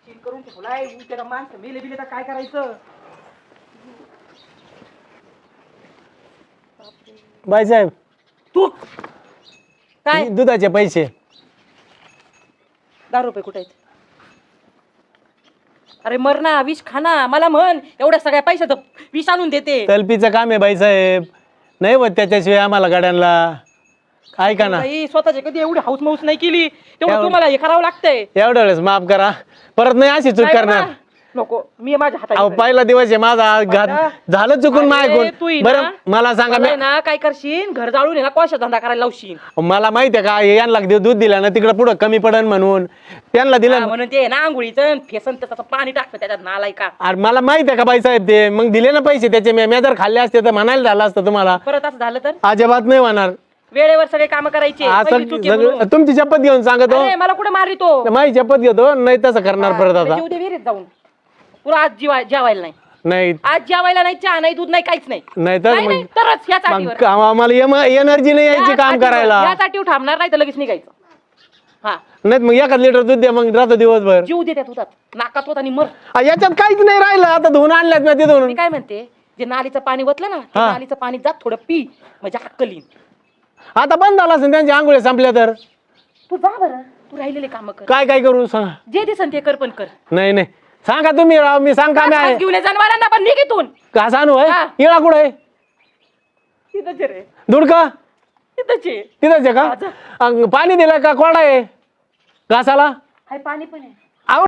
Seal करून ठेवलाय उद्या माणसं मेले बिले तर काय करायचं. बाईसाहेब तू काय दुधाचे पैसे 10 रुपये कुठे आहेत? अरे मर ना, विष खाना. मला म्हण एवढ्या सगळ्या पैशाचं विष आणून देते. तलपीचं काम आहे बाईसाहेब, नाही होत त्याच्याशिवाय आम्हाला गाड्यांना. ऐका ना, स्वतःची कधी एवढी हाऊस माऊस नाही केली, तेवढं तुम्हाला हे करावं लागतंय. एवढ्या वेळेस माफ करा, परत नाही अशी चूक करणार. नको, मी माझ्या अहो हातात. पहिला दिवस आहे माझा, झालं चुकून मायकून. बरं मला सांगा, ना काय करशील, घर जाळून आहे ना कोळशा धंदा करायला लावशील. मला माहिती आहे का यांना दूध दिलं ना तिकडे पुढं कमी पडन म्हणून त्यांना दिलं. म्हणून ते ना आंघोळीचं फेसन त्याचं पाणी टाकतं त्याच्यात नालाय का. अरे मला माहिती आहे का बाईसाहेब, ते मग दिले ना पैसे त्याचे. मी जर खाल्ले असते तर म्हणायला झालं असतं तुम्हाला. परत असं झालं तर अजिबात नाही होणार. वेळेवर सगळे काम करायचे. तुमची शपथ घेऊन सांगतो, मला कुठे मारितो. माझी शपथ घेतो, नाही तसं करणार परत आता. उद्या विहिरीत जाऊन पुरा आज जेवायला नाही. नाही आज जेवायला नाही, चहा नाही, दूध नाही, काहीच नाही. नाही तर नाही, तरच याच आठीवर. आम्हाला एनर्जी नाही यायची काम करायला. याच आठीवर थांबणार नाही तर लगेच निघायचं. हा नाही मग 1 लिटर दूध द्या, मग राहतो दिवसभर. जीव देतात होतात नाकात होत आणि मर. याच्यात काहीच नाही राहिलं, आता धुवून आणल्यात मी तिथून. मी काय म्हणते, जे नालीचं पाणी ओतलं ना, ते नालीचं पाणी जात थोडं पी, म्हणजे अक्कल येईल. आता बंद झाला असेल त्यांच्या आंघोळ्या संपल्या तर. तू जा बरं, तू राहिलेले काम कर. काय काय करू सांगा. जे दिसन ते कर, पण कर. नाही नाही सांगा तुम्ही राव, मी सांग काम आहे. घेऊन ये जनावरांना पण निघितून. का सांगू आहे इळा कुठं आहे? तिथंच रे, दुडका तिथंच आहे. तिथंच आहे का? पाणी दिलं का कोरडा आहे घासाला? हाय पाणी पण आहे.